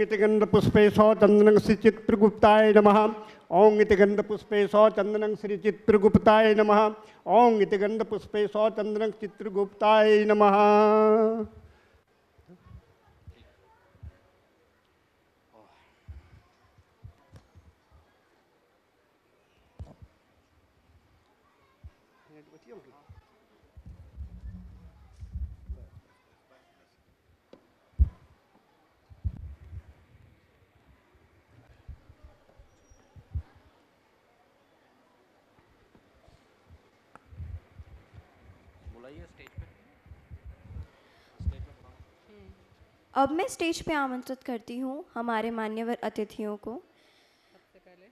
इति गंधपुष्पे चंदनं श्री चित्रगुप्ताय नमः। ओं इति गंधपुष्पे चंदनं श्री चित्रगुप्ताय नमः। ओं इति गंधपुष्पे चंदनं चित्रगुप्ताय नमः। अब मैं स्टेज पे आमंत्रित करती हूँ हमारे मान्यवर अतिथियों को।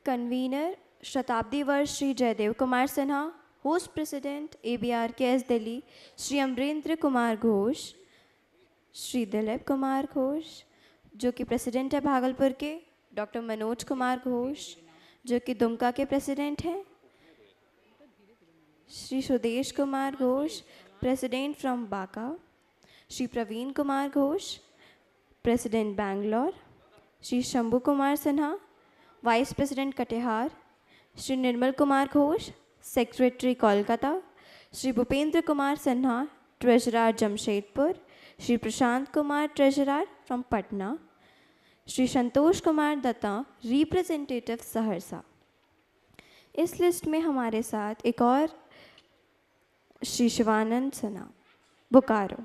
कन्वीनर शताब्दी वर्ष Shri Jaidev Kumar Sinha, host president ABRKS Delhi Shri Amarendra Kumar Ghosh, Shri Dilip Kumar Ghosh जो कि प्रेसिडेंट है भागलपुर के, डॉक्टर मनोज कुमार घोष जो कि दुमका के प्रेसिडेंट हैं, Shri Sudesh Kumar Ghosh president from Banka, Shri Praveen Kumar Ghosh president Bangalore, Shri Shambhu Kumar Sinha vice president Katihar, Shri Nirmal Kumar Ghosh secretary Kolkata, Shri Bhupendra Kumar Sinha treasurer Jamshedpur, Shri Prashant Kumar treasurer from Patna, Shri Santosh Kumar Datta representative Saharsa. इस लिस्ट में हमारे साथ एक और श्री शिवानंद सिन्हा बोकारो।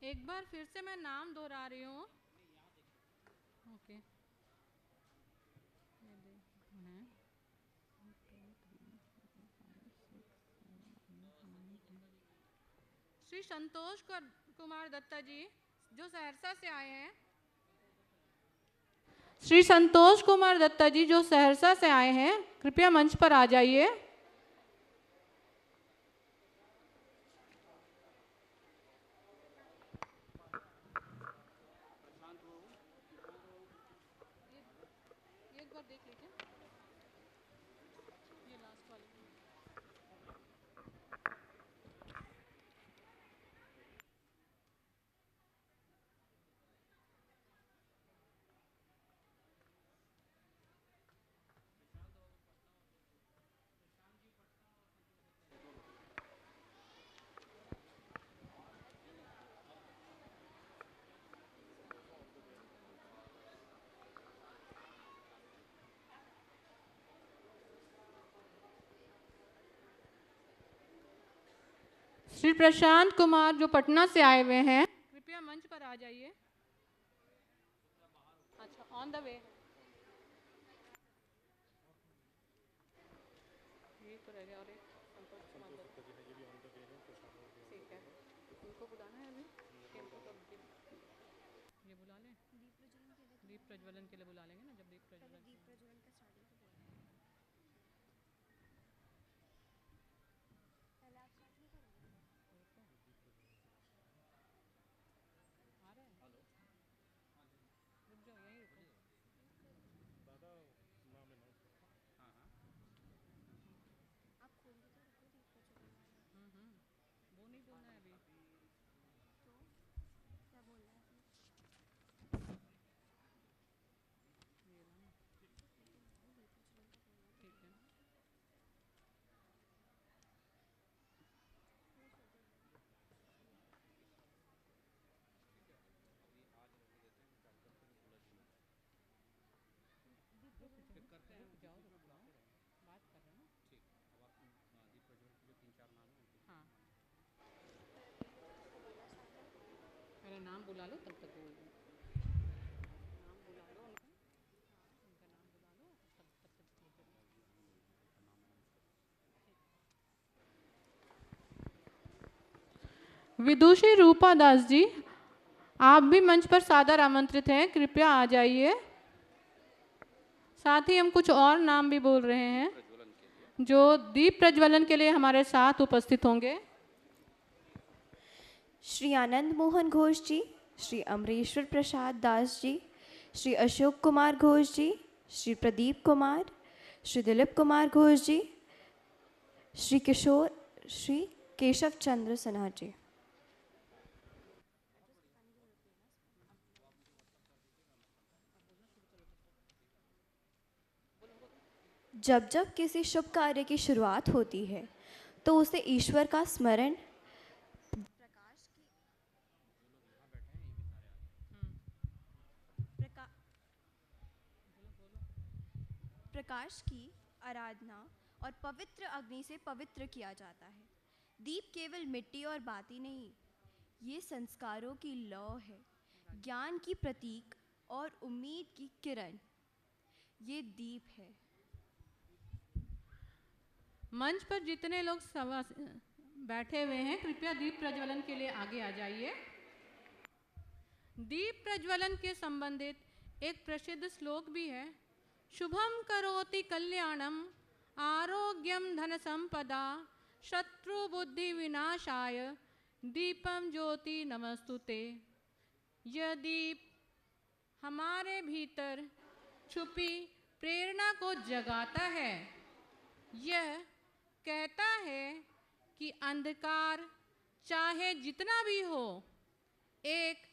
एक बार फिर से मैं नाम दोहरा रही हूँ। ओके, श्री संतोष कुमार दत्ता जी जो सहरसा से आए हैं, श्री संतोष कुमार दत्ता जी जो सहरसा से आए हैं, कृपया मंच पर आ जाइए। श्री प्रशांत कुमार जो पटना से आए हुए हैं, कृपया मंच पर आ जाइए। अच्छा, ऑन द वे ये तो रह गया। और एक संतोष कुमार दत्ता जी ये भी ऑन द वे है, ठीक है, उनको बुलाना है अभी। टेम्पो तो ये बुला लें, दीप प्रज्वलन के लिए बुला लेंगे ना, जब दीप प्रज्वलन का वो नहीं बोलना है अभी। तो क्या बोलना है? ठीक है। करते हैं, जाओ बात कर रहे हैं ना। ठीक, अब आप दीप प्रज्वल के जो 3-4 नाम हैं। हाँ, मेरा नाम बुला लो तब तक बोल दो। नाम बुला लो उनका नाम बुला लो तब तक। विदुषी रूपा दास जी, आप भी मंच पर सादर आमंत्रित हैं, कृपया आ जाइए। साथ ही हम कुछ और नाम भी बोल रहे हैं जो दीप प्रज्वलन के लिए हमारे साथ उपस्थित होंगे। श्री आनंद मोहन घोष जी, श्री अमरेश्वर प्रसाद दास जी, श्री अशोक कुमार घोष जी, श्री प्रदीप कुमार, श्री दिलीप कुमार घोष जी, श्री केशव चंद्र सिन्हा जी। जब जब किसी शुभ कार्य की शुरुआत होती है तो उसे ईश्वर का स्मरण प्रकाश की आराधना और पवित्र अग्नि से पवित्र किया जाता है। दीप केवल मिट्टी और बाती नहीं, ये संस्कारों की लौ है, ज्ञान की प्रतीक और उम्मीद की किरण। ये दीप है। मंच पर जितने लोग बैठे हुए हैं, कृपया दीप प्रज्वलन के लिए आगे आ जाइए। दीप प्रज्वलन के संबंधित एक प्रसिद्ध श्लोक भी है। शुभम करोति कल्याणम आरोग्यम धन संपदा शत्रु बुद्धि विनाशाय दीपम ज्योति नमस्तुते। यह दीप हमारे भीतर छुपी प्रेरणा को जगाता है। यह कहता है कि अंधकार चाहे जितना भी हो, एक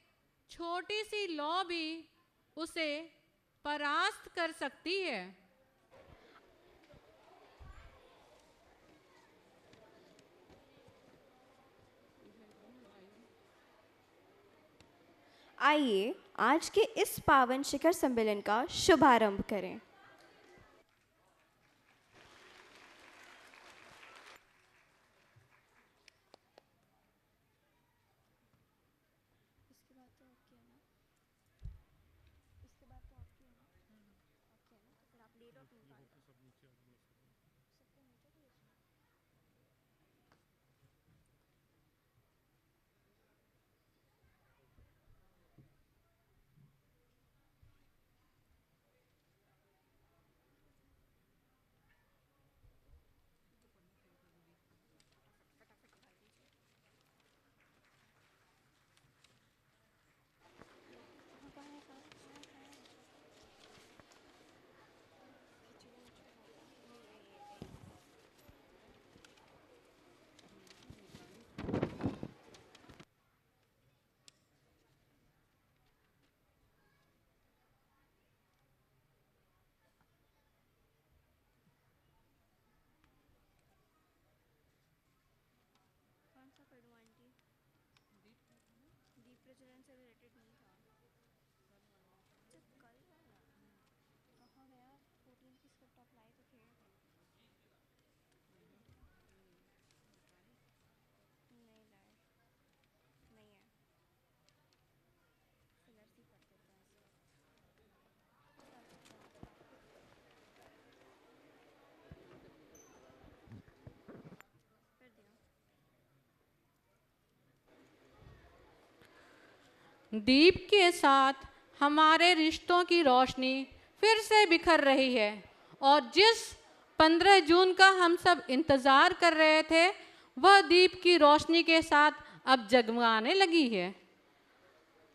छोटी सी लौ भी उसे परास्त कर सकती है। आइए आज के इस पावन शिखर सम्मेलन का शुभारंभ करें। दीप प्रज्वलन से रिलेटेड नहीं था। कल वाला कहाँ गया? 14 की स्क्रिप्ट आप लाए तो थे। नहीं लाए, नहीं है। फिलर सी कर देते हैं कर दिया। दीप के साथ हमारे रिश्तों की रोशनी फिर से बिखर रही है और जिस 15 जून का हम सब इंतज़ार कर रहे थे, वह दीप की रोशनी के साथ अब जगमगाने लगी है।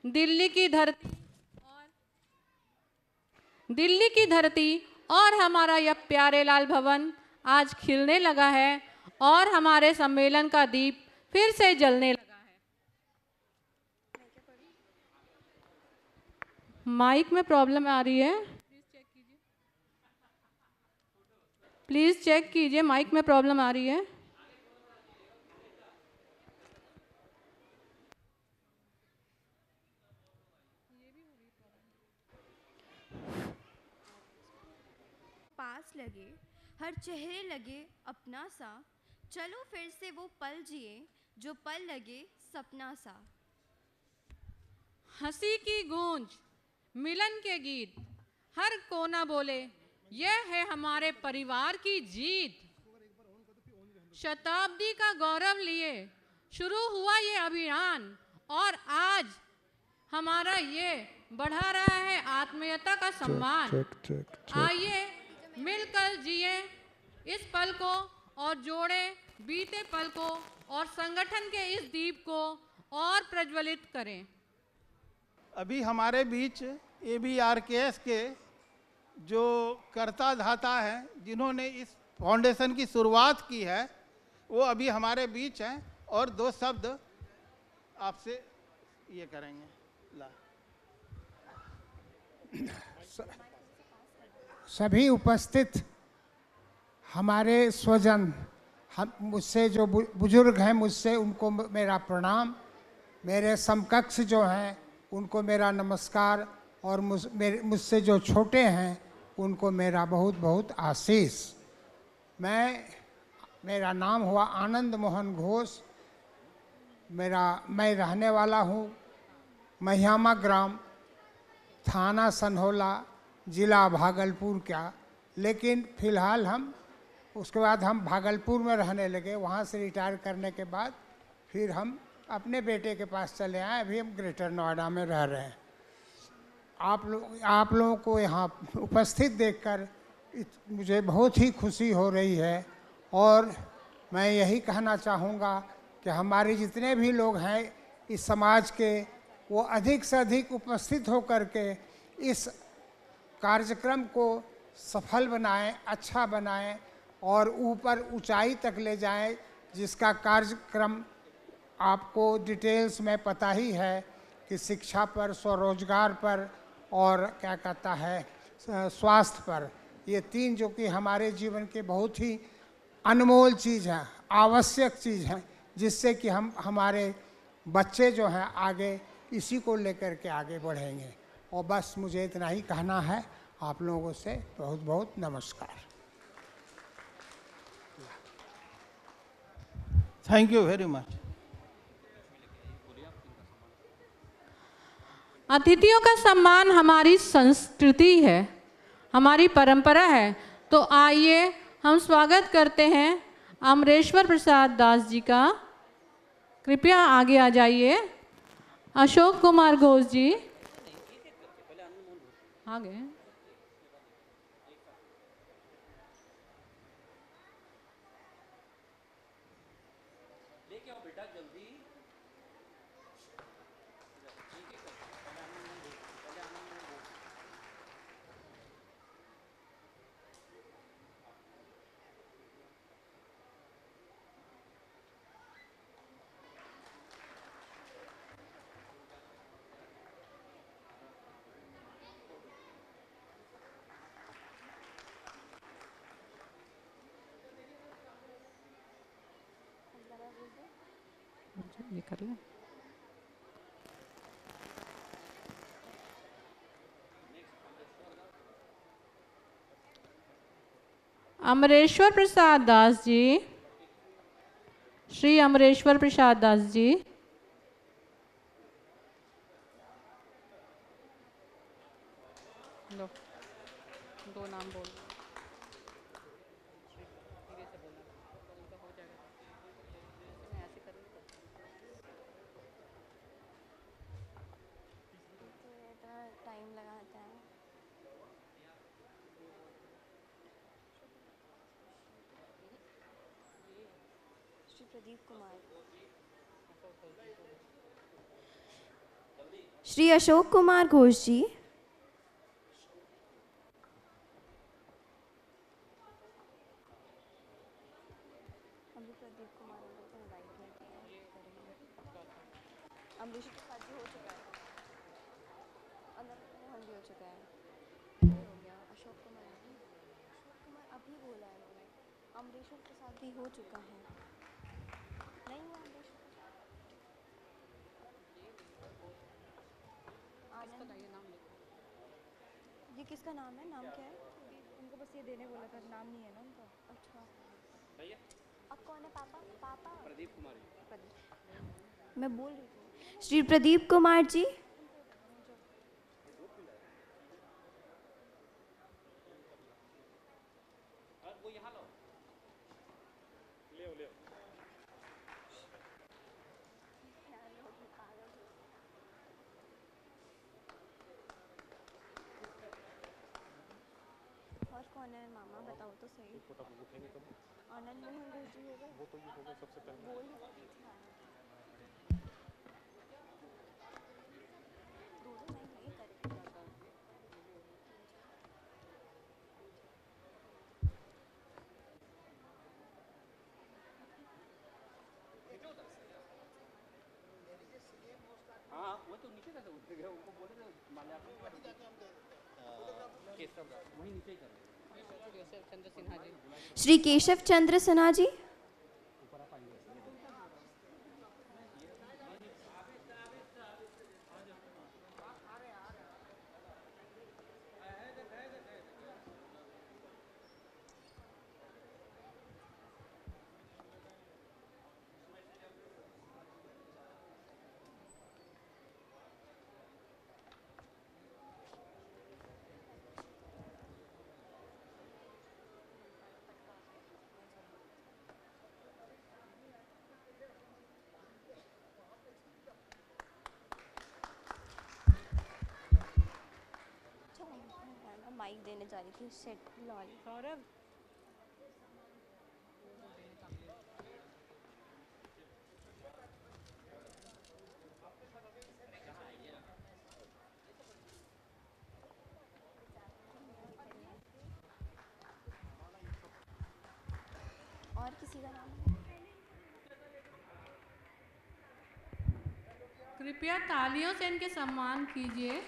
दिल्ली की धरती और हमारा यह प्यारे लाल भवन आज खिलने लगा है और हमारे सम्मेलन का दीप फिर से जलने लगा है। माइक में प्रॉब्लम आ रही है, प्लीज चेक कीजिए, माइक में प्रॉब्लम आ रही है। पास लगे, हर चेहरे लगे अपना सा, चलो फिर से वो पल जिए जो पल लगे सपना सा। हंसी की गूंज, मिलन के गीत, हर कोना बोले यह है हमारे परिवार की जीत। शताब्दी का गौरव लिए शुरू हुआ ये अभियान और आज हमारा ये बढ़ा रहा है आत्मीयता का सम्मान। आइए मिलकर जिए इस पल को और जोड़े बीते पल को और संगठन के इस दीप को और प्रज्वलित करें। अभी हमारे बीच ABRKS के जो कर्ता धाता हैं, जिन्होंने इस फाउंडेशन की शुरुआत की है, वो अभी हमारे बीच हैं और 2 शब्द आपसे ये करेंगे। ला सभी उपस्थित हमारे स्वजन, हम मुझसे जो बुजुर्ग हैं, मुझसे उनको मेरा प्रणाम, मेरे समकक्ष जो हैं उनको मेरा नमस्कार, और मुझसे जो छोटे हैं उनको मेरा बहुत बहुत आशीष। मेरा नाम हुआ आनंद मोहन घोष। मैं रहने वाला हूँ महियामा ग्राम, थाना सनहोला, जिला भागलपुर का। लेकिन फ़िलहाल उसके बाद हम भागलपुर में रहने लगे। वहाँ से रिटायर करने के बाद फिर हम अपने बेटे के पास चले आए। अभी हम ग्रेटर नोएडा में रह रहे हैं। आप लोगों को यहाँ उपस्थित देखकर मुझे बहुत ही खुशी हो रही है, और मैं यही कहना चाहूँगा कि हमारे जितने भी लोग हैं इस समाज के, वो अधिक से अधिक उपस्थित होकर के इस कार्यक्रम को सफल बनाएं, अच्छा बनाएं और ऊपर ऊंचाई तक ले जाएं, जिसका कार्यक्रम आपको डिटेल्स में पता ही है कि शिक्षा पर, स्वरोजगार पर और क्या कहता है स्वास्थ्य पर। ये 3 जो कि हमारे जीवन के बहुत ही अनमोल चीज़ हैं, आवश्यक चीज़ हैं, जिससे कि हमारे बच्चे जो हैं आगे इसी को लेकर के आगे बढ़ेंगे। और बस मुझे इतना ही कहना है। आप लोगों से बहुत बहुत नमस्कार। Thank you very much. अतिथियों का सम्मान हमारी संस्कृति है, हमारी परंपरा है। तो आइए हम स्वागत करते हैं अमरेश्वर प्रसाद दास जी का। कृपया आगे आ जाइए। अशोक कुमार घोष जी आगे। ये कर ले। अमरेश्वर प्रसाद दास जी, श्री अमरेश्वर प्रसाद दास जी। लो, 2 नाम बोल। धीरे से बोलना तो उनका हो जाएगा। मैं ऐसे करूँगी तो इतना टाइम लगाता है। श्री प्रदीप कुमार, श्री अशोक कुमार घोष जी, प्रदीप कुमार अमरीश प्रसाद जी हो चुका है, मोहन भी हो चुका है, हो गया। अशोक कुमार अभी बोला है मैंने। अमरेश्वर प्रसाद भी हो चुका है। नहीं हुआ अमरेश्वर। ये किसका नाम है? नाम क्या है? उनको बस ये देने बोला था, नाम नहीं है ना उनका। अच्छा भैया, अब कौन है? पापा प्रदीप कुमार। मैं बोल रही थी श्री प्रदीप कुमार जी। ऑनर मामा बताओ तो सही। ऑनर मोहन घोष जी होगा। वो तो ये होगा सबसे पहले। दो मैं नहीं करती। हाँ वो तो नीचे कैसे उतर गया, उनको बोले थे माल्यार्पण केशव वही नीचे ही कर रहे केशव चंद्र सिन्हा जी। श्री केशव चंद्र सिन्हा जी। माइक देने जा रही थी। सेट लॉल सौरभ और किसी का नाम है? कृपया तालियों से इनके सम्मान कीजिए।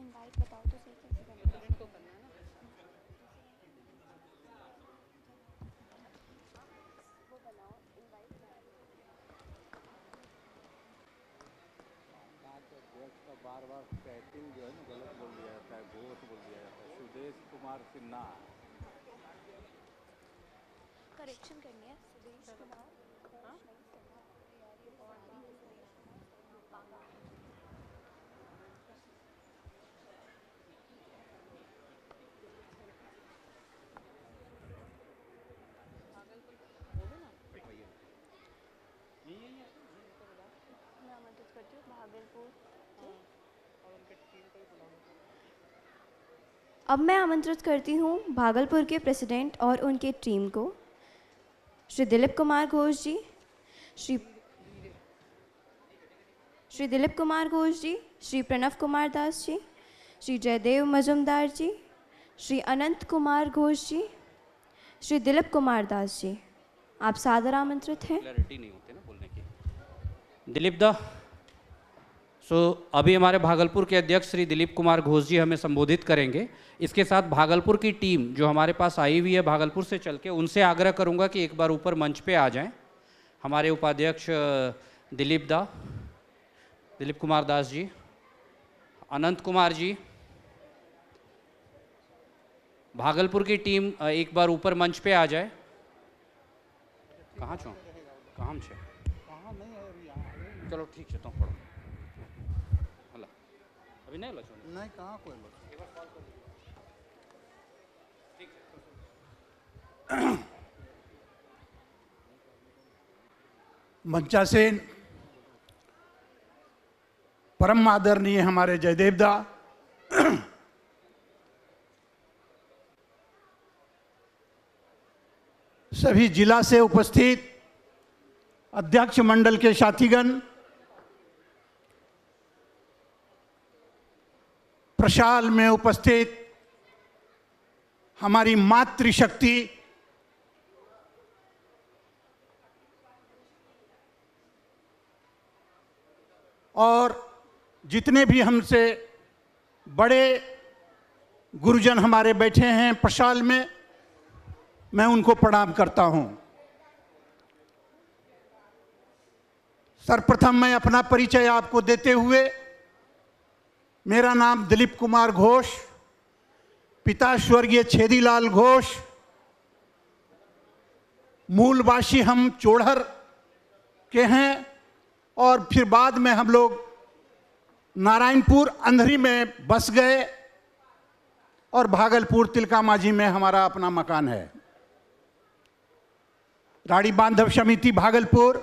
इनवाइट बताओ तो सही कैसे करना है? इनको करना है ना। वो बनाओ इनवाइट। बार बार टाइटिल जो है ना गलत बोल दिया जाता है, घोष बोल दिया जाता है। सुदेश कुमार सिन्हा। करेक्शन करनी है। सुदेश कुमार मैं आमंत्रित करती हूँ भागलपुर। अब मैं आमंत्रित करती हूँ भागलपुर के प्रेसिडेंट और उनके टीम को, श्री दिलीप कुमार घोष जी, श्री दिलीप कुमार घोष जी, श्री प्रणव कुमार दास जी, श्री जयदेव मजुमदार जी, श्री अनंत कुमार घोष जी, श्री दिलीप कुमार दास जी, आप सादर आमंत्रित हैं। क्लैरिटी नहीं होती ना बोलने की। दिलीप दा अभी हमारे भागलपुर के अध्यक्ष श्री दिलीप कुमार घोष जी हमें संबोधित करेंगे। इसके साथ भागलपुर की टीम जो हमारे पास आई हुई है भागलपुर से चल के, उनसे आग्रह करूंगा कि एक बार ऊपर मंच पे आ जाएं। हमारे उपाध्यक्ष दिलीप कुमार दास जी, अनंत कुमार जी, भागलपुर की टीम एक बार ऊपर मंच पे आ जाए। कहाँ छो काम छे? चलो ठीक है, तो पढ़ो हला अभी नहीं लचो नहीं, कहाँ कोई मंचासेन परम आदरणीय हमारे जयदेव दा, सभी जिला से उपस्थित अध्यक्ष मंडल के साथीगण, प्रशाल में उपस्थित हमारी मातृशक्ति, और जितने भी हमसे बड़े गुरुजन हमारे बैठे हैं प्रशाल में, मैं उनको प्रणाम करता हूं। सर्वप्रथम मैं अपना परिचय आपको देते हुए, मेरा नाम दिलीप कुमार घोष, पिता स्वर्गीय छेदीलाल घोष, मूलवासी हम चोड़हर के हैं और फिर बाद में हम लोग नारायणपुर अंधरी में बस गए और भागलपुर तिलका माझी में हमारा अपना मकान है। राड़ी बांधव समिति भागलपुर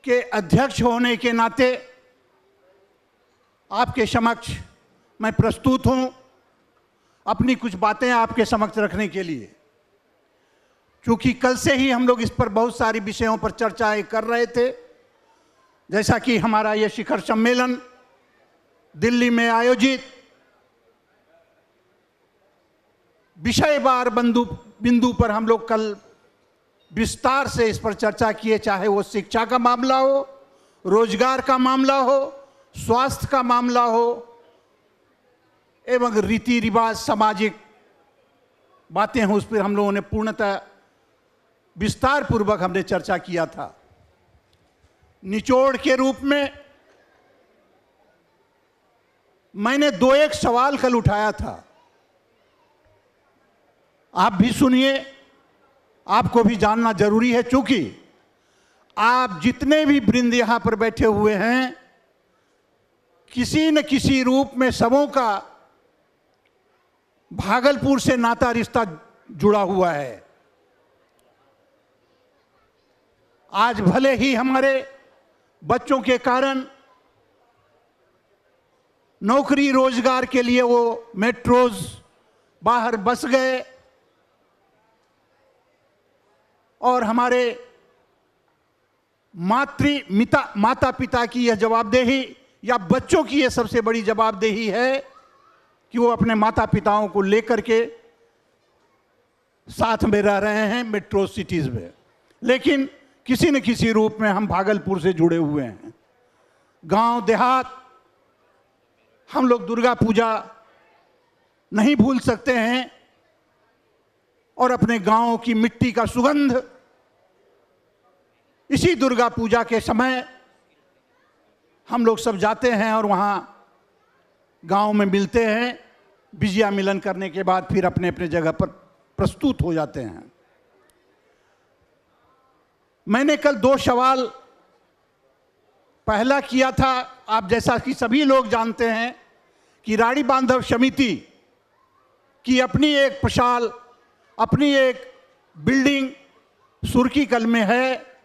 के अध्यक्ष होने के नाते आपके समक्ष मैं प्रस्तुत हूं अपनी कुछ बातें आपके समक्ष रखने के लिए। क्योंकि कल से ही हम लोग इस पर बहुत सारी विषयों पर चर्चाएं कर रहे थे, जैसा कि हमारा ये शिखर सम्मेलन दिल्ली में आयोजित विषयवार बिंदु पर हम लोग कल विस्तार से इस पर चर्चा किए, चाहे वो शिक्षा का मामला हो, रोजगार का मामला हो, स्वास्थ्य का मामला हो एवं रीति रिवाज सामाजिक बातें हों, उस पर हम लोगों ने पूर्णतः विस्तार पूर्वक हमने चर्चा किया था। निचोड़ के रूप में मैंने 2-1 सवाल कल उठाया था, आप भी सुनिए, आपको भी जानना जरूरी है। क्योंकि आप जितने भी वृंद यहां पर बैठे हुए हैं, किसी न किसी रूप में सबों का भागलपुर से नाता रिश्ता जुड़ा हुआ है। आज भले ही हमारे बच्चों के कारण नौकरी रोजगार के लिए वो मेट्रोज बाहर बस गए और हमारे माता पिता की यह जवाबदेही या बच्चों की यह सबसे बड़ी जवाबदेही है कि वो अपने माता पिताओं को लेकर के साथ में रह रहे हैं मेट्रो सिटीज में। लेकिन किसी न किसी रूप में हम भागलपुर से जुड़े हुए हैं। गांव देहात, हम लोग दुर्गा पूजा नहीं भूल सकते हैं और अपने गांव की मिट्टी का सुगंध इसी दुर्गा पूजा के समय हम लोग सब जाते हैं और वहां गांव में मिलते हैं। विजया मिलन करने के बाद फिर अपने अपने जगह पर प्रस्तुत हो जाते हैं। मैंने कल 2 सवाल पहला किया था। आप जैसा कि सभी लोग जानते हैं कि राड़ी बांधव समिति की अपनी एक पशाल, अपनी एक बिल्डिंग सुर्कीकल में है।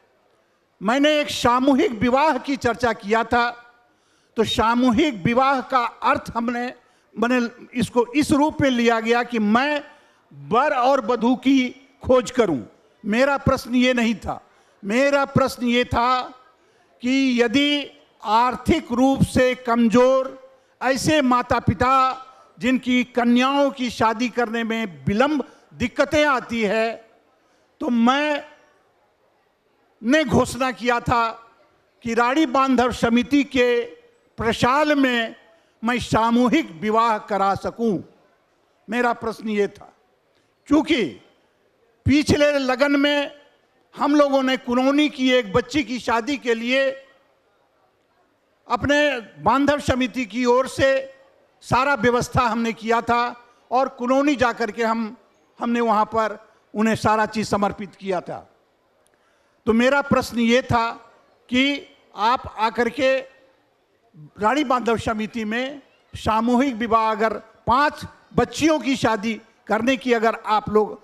मैंने एक सामूहिक विवाह की चर्चा किया था। तो सामूहिक विवाह का अर्थ मैंने इसको इस रूप में लिया गया कि मैं वर और वधू की खोज करूं। मेरा प्रश्न ये नहीं था। मेरा प्रश्न ये था कि यदि आर्थिक रूप से कमजोर ऐसे माता पिता जिनकी कन्याओं की शादी करने में विलंब दिक्कतें आती है, तो मैंने घोषणा किया था कि राड़ी बांधव समिति के प्रशाल में मैं सामूहिक विवाह करा सकूं। मेरा प्रश्न ये था। क्योंकि पिछले लगन में हम लोगों ने कुनौनी की एक बच्ची की शादी के लिए अपने बांधव समिति की ओर से सारा व्यवस्था हमने किया था और कुनौनी जाकर के हमने वहां पर उन्हें सारा चीज समर्पित किया था। तो मेरा प्रश्न ये था कि आप आकर के राड़ी बांधव समिति में सामूहिक विवाह अगर 5 बच्चियों की शादी करने की अगर आप लोग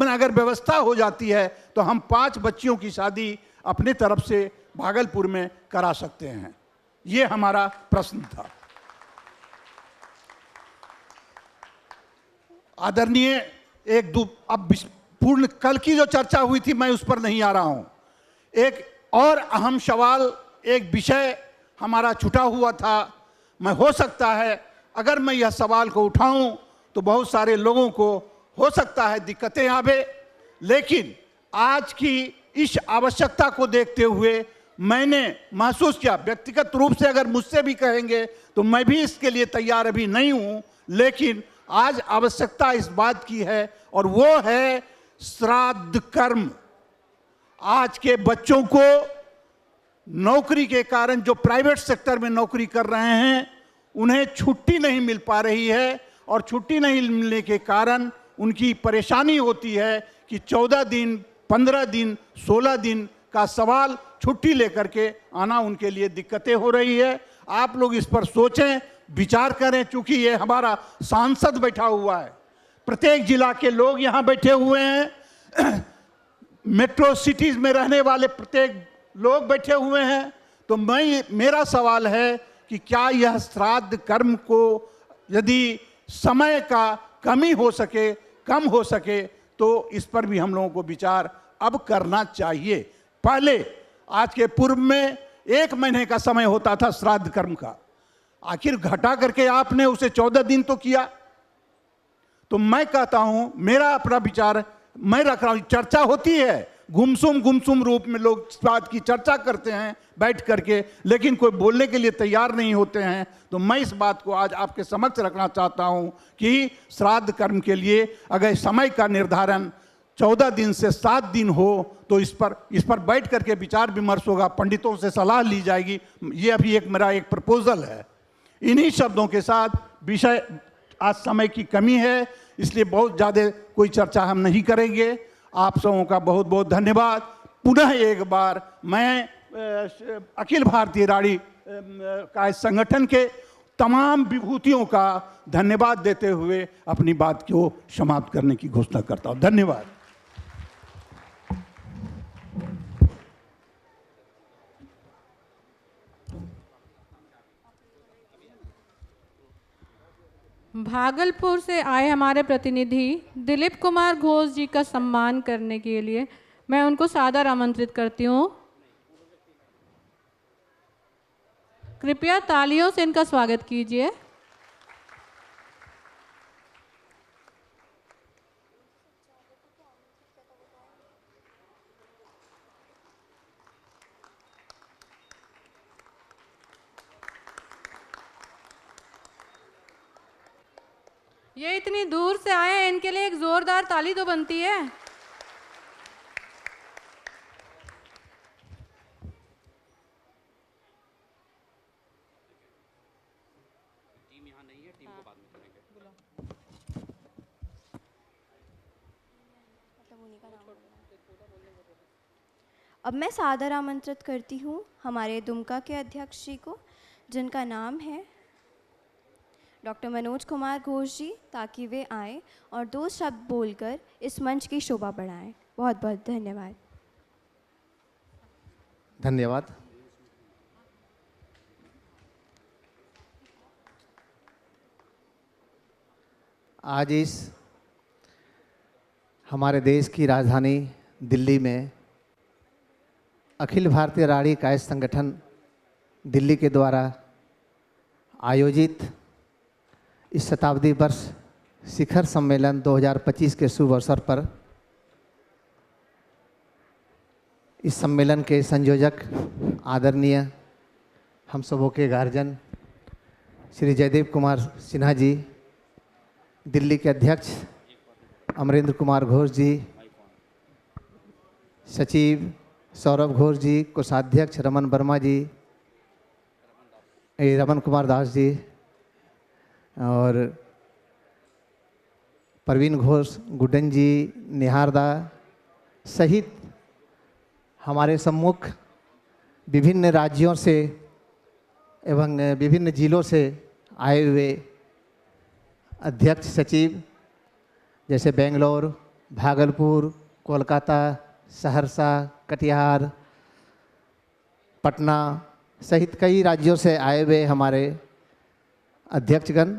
अगर व्यवस्था हो जाती है तो हम 5 बच्चियों की शादी अपने तरफ से भागलपुर में करा सकते हैं। ये हमारा प्रश्न था। आदरणीय अब पूर्ण कल की जो चर्चा हुई थी मैं उस पर नहीं आ रहा हूं। एक और अहम सवाल, एक विषय हमारा छूटा हुआ था। मैं हो सकता है अगर मैं यह सवाल को उठाऊं तो बहुत सारे लोगों को हो सकता है दिक्कतें आवे, लेकिन आज की इस आवश्यकता को देखते हुए मैंने महसूस किया, व्यक्तिगत रूप से अगर मुझसे भी कहेंगे तो मैं भी इसके लिए तैयार अभी नहीं हूं, लेकिन आज आवश्यकता इस बात की है और वो है श्राद्ध कर्म। आज के बच्चों को नौकरी के कारण जो प्राइवेट सेक्टर में नौकरी कर रहे हैं उन्हें छुट्टी नहीं मिल पा रही है, और छुट्टी नहीं मिलने के कारण उनकी परेशानी होती है कि 14 दिन, 15 दिन, 16 दिन का सवाल छुट्टी लेकर के आना उनके लिए दिक्कतें हो रही है। आप लोग इस पर सोचें, विचार करें, चूंकि ये हमारा सांसद बैठा हुआ है, प्रत्येक जिला के लोग यहाँ बैठे हुए हैं, मेट्रो सिटीज में रहने वाले प्रत्येक लोग बैठे हुए हैं। तो मेरा सवाल है कि क्या यह श्राद्ध कर्म को यदि समय का कमी हो सके, कम हो सके, तो इस पर भी हम लोगों को विचार अब करना चाहिए। पहले आज के पूर्व में 1 महीने का समय होता था श्राद्ध कर्म का, आखिर घटा करके आपने उसे 14 दिन तो किया। तो मैं कहता हूं, मेरा अपना विचार मैं रख रहा हूं, चर्चा होती है, गुमसुम रूप में लोग इस बात की चर्चा करते हैं बैठ करके, लेकिन कोई बोलने के लिए तैयार नहीं होते हैं। तो मैं इस बात को आज आपके समक्ष रखना चाहता हूं कि श्राद्ध कर्म के लिए अगर समय का निर्धारण 14 दिन से 7 दिन हो तो इस पर बैठ करके विचार विमर्श होगा, पंडितों से सलाह ली जाएगी। ये अभी मेरा एक प्रपोजल है। इन्हीं शब्दों के साथ, विषय आज समय की कमी है, इसलिए बहुत ज़्यादा कोई चर्चा हम नहीं करेंगे। आप सबों का बहुत बहुत धन्यवाद। पुनः एक बार मैं अखिल भारतीय राड़ी का संगठन के तमाम विभूतियों का धन्यवाद देते हुए अपनी बात को समाप्त करने की घोषणा करता हूँ। धन्यवाद। भागलपुर से आए हमारे प्रतिनिधि दिलीप कुमार घोष जी का सम्मान करने के लिए मैं उनको सादर आमंत्रित करती हूँ। कृपया तालियों से इनका स्वागत कीजिए। ये इतनी दूर से आए हैं, इनके लिए एक जोरदार ताली तो बनती है। टीम यहाँ नहीं है, टीम को बाद में चलेंगे। अब मैं सादर आमंत्रित करती हूँ हमारे दुमका के अध्यक्ष जी को, जिनका नाम है डॉक्टर मनोज कुमार घोष जी, ताकि वे आए और 2 शब्द बोलकर इस मंच की शोभा बढ़ाएं। बहुत बहुत धन्यवाद। धन्यवाद। आज इस हमारे देश की राजधानी दिल्ली में अखिल भारतीय राड़ी कायस्थ संगठन दिल्ली के द्वारा आयोजित इस शताब्दी वर्ष शिखर सम्मेलन 2025 के शुभ अवसर पर इस सम्मेलन के संयोजक आदरणीय हम सबों के गार्जियन श्री जयदेव कुमार सिन्हा जी, दिल्ली के अध्यक्ष अमरेंद्र कुमार घोष जी, सचिव सौरभ घोष जी, कोषाध्यक्ष रमन वर्मा जी, रमन कुमार दास जी और प्रवीण घोष, गुड्डन जी, निहारदा सहित हमारे सम्मुख विभिन्न राज्यों से एवं विभिन्न जिलों से आए हुए अध्यक्ष सचिव जैसे बेंगलोर, भागलपुर, कोलकाता, सहरसा, कटिहार, पटना सहित कई राज्यों से आए हुए हमारे अध्यक्षगण,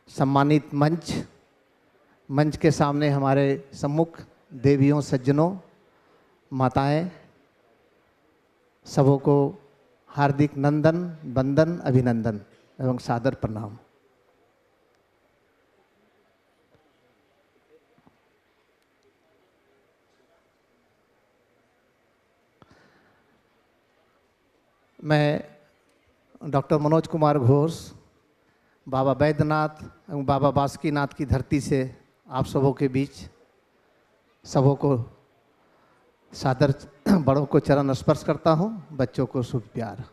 सम्मानित मंच के सामने हमारे सम्मुख देवियों, सज्जनों, माताएं, सबों को हार्दिक नंदन, वंदन, अभिनंदन एवं सादर प्रणाम। मैं डॉक्टर मनोज कुमार घोष बाबा बैद्यनाथ एवं बाबा बासुकीनाथ की धरती से आप सबों के बीच सबों को सादर, बड़ों को चरण स्पर्श करता हूँ, बच्चों को शुभ प्यार।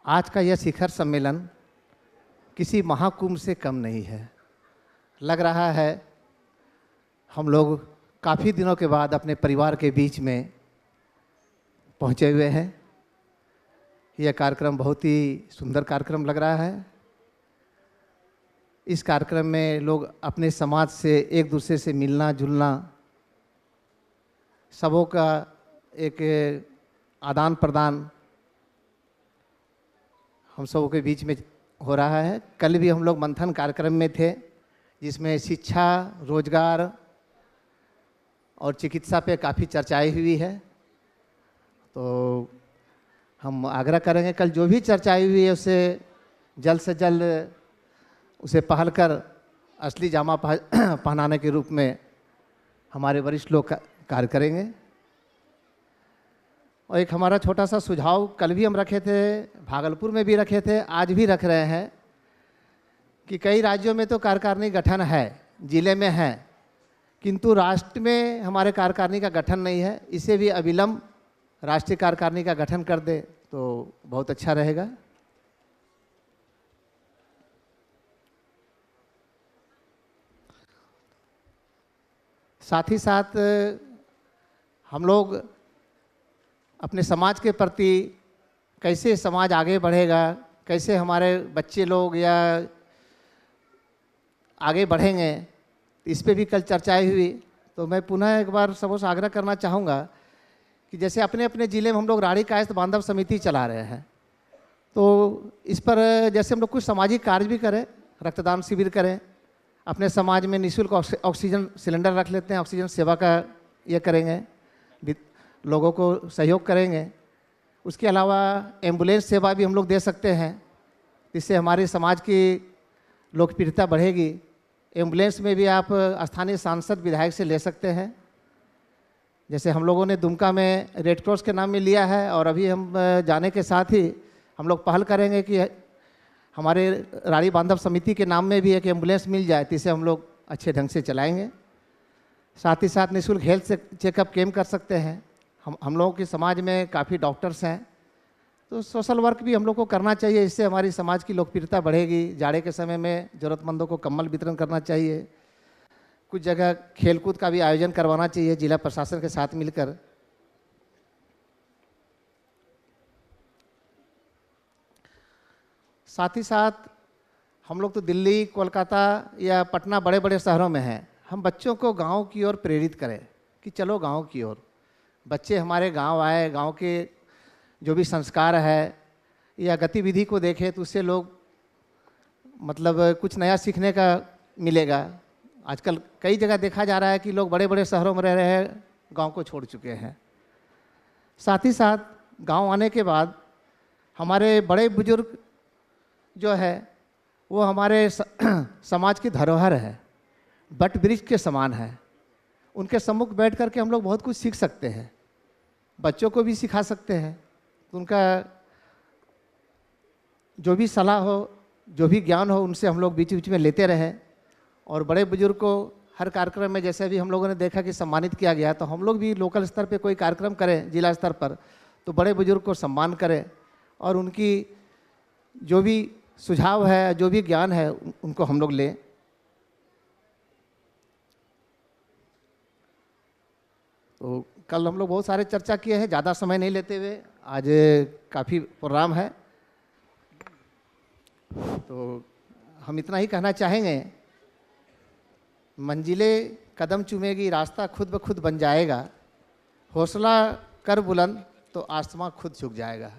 आज का यह शिखर सम्मेलन किसी महाकुंभ से कम नहीं है। लग रहा है हम लोग काफ़ी दिनों के बाद अपने परिवार के बीच में पहुँचे हुए हैं। यह कार्यक्रम बहुत ही सुंदर कार्यक्रम लग रहा है। इस कार्यक्रम में लोग अपने समाज से एक दूसरे से मिलना जुलना, सबों का एक आदान प्रदान हम सबों के बीच में हो रहा है। कल भी हम लोग मंथन कार्यक्रम में थे जिसमें शिक्षा, रोजगार और चिकित्सा पे काफ़ी चर्चाएं हुई है। तो हम आग्रह करेंगे कल जो भी चर्चाएं हुई है उसे जल्द से जल्द उसे पहल कर असली जामा पहनाने के रूप में हमारे वरिष्ठ लोग कार्य करेंगे। और एक हमारा छोटा सा सुझाव कल भी हम रखे थे, भागलपुर में भी रखे थे, आज भी रख रहे हैं कि कई राज्यों में तो कार्यकारिणी गठन है, जिले में है, किंतु राष्ट्र में हमारे कार्यकारिणी का गठन नहीं है। इसे भी अविलंब राष्ट्रीय कार्यकारिणी का गठन कर दे तो बहुत अच्छा रहेगा। साथ ही साथ हम लोग अपने समाज के प्रति कैसे समाज आगे बढ़ेगा, कैसे हमारे बच्चे लोग या आगे बढ़ेंगे, इस पे भी कल चर्चाएं हुई। तो मैं पुनः एक बार सबों से आग्रह करना चाहूँगा कि जैसे अपने अपने ज़िले में हम लोग राड़ी कायस्थ बांधव समिति चला रहे हैं, तो इस पर जैसे हम लोग कुछ सामाजिक कार्य भी करें, रक्तदान शिविर करें, अपने समाज में निःशुल्क ऑक्सीजन सिलेंडर रख लेते हैं, ऑक्सीजन सेवा का ये करेंगे, लोगों को सहयोग करेंगे। उसके अलावा एम्बुलेंस सेवा भी हम लोग दे सकते हैं, इससे हमारे समाज की लोकप्रियता बढ़ेगी। एम्बुलेंस में भी आप स्थानीय सांसद विधायक से ले सकते हैं। जैसे हम लोगों ने दुमका में रेड क्रॉस के नाम में लिया है और अभी हम जाने के साथ ही हम लोग पहल करेंगे कि हमारे राड़ी बांधव समिति के नाम में भी एक एम्बुलेंस मिल जाए, तो इसे हम लोग अच्छे ढंग से चलाएंगे। साथ ही साथ निःशुल्क हेल्थ चेकअप कैम्प कर सकते हैं। हम लोगों के समाज में काफ़ी डॉक्टर्स हैं, तो सोशल वर्क भी हम लोग को करना चाहिए, इससे हमारी समाज की लोकप्रियता बढ़ेगी। जाड़े के समय में ज़रूरतमंदों को कंबल वितरण करना चाहिए। कुछ जगह खेलकूद का भी आयोजन करवाना चाहिए जिला प्रशासन के साथ मिलकर। साथ ही साथ हम लोग तो दिल्ली, कोलकाता या पटना बड़े बड़े शहरों में हैं, हम बच्चों को गांव की ओर प्रेरित करें कि चलो गांव की ओर, बच्चे हमारे गांव आए, गांव के जो भी संस्कार है या गतिविधि को देखें तो उससे लोग मतलब कुछ नया सीखने का मिलेगा। आजकल कई जगह देखा जा रहा है कि लोग बड़े बड़े शहरों में रह रहे हैं, गांव को छोड़ चुके हैं। साथ ही साथ गांव आने के बाद हमारे बड़े बुजुर्ग जो है वो हमारे समाज की धरोहर है, बट वृक्ष के समान है। उनके सम्मुख बैठ करके हम लोग बहुत कुछ सीख सकते हैं, बच्चों को भी सिखा सकते हैं। उनका जो भी सलाह हो, जो भी ज्ञान हो, उनसे हम लोग बीच बीच में लेते रहें। और बड़े बुजुर्ग को हर कार्यक्रम में जैसे भी हम लोगों ने देखा कि सम्मानित किया गया, तो हम लोग भी लोकल स्तर पे कोई कार्यक्रम करें, जिला स्तर पर, तो बड़े बुजुर्ग को सम्मान करें और उनकी जो भी सुझाव है, जो भी ज्ञान है, उनको हम लोग लें। तो कल हम लोग बहुत सारे चर्चा किए हैं, ज़्यादा समय नहीं लेते हुए, आज काफ़ी प्रोग्राम है, तो हम इतना ही कहना चाहेंगे, मंजिलें कदम चूमेगी, रास्ता खुद ब खुद बन जाएगा, हौसला कर बुलंद तो आसमां खुद झुक जाएगा।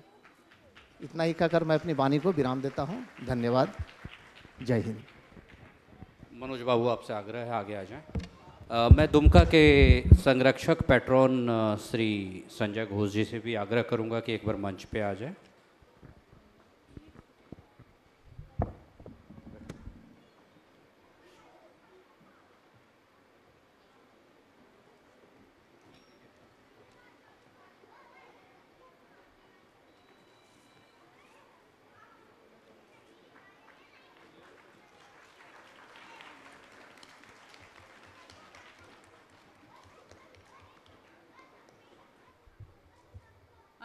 इतना ही कहकर मैं अपनी वाणी को विराम देता हूँ। धन्यवाद। जय हिंद। मनोज बाबू, आपसे आग्रह है आगे आ जाएं। मैं दुमका के संरक्षक पैट्रॉन श्री संजय घोष जी से भी आग्रह करूंगा कि एक बार मंच पे आ जाए।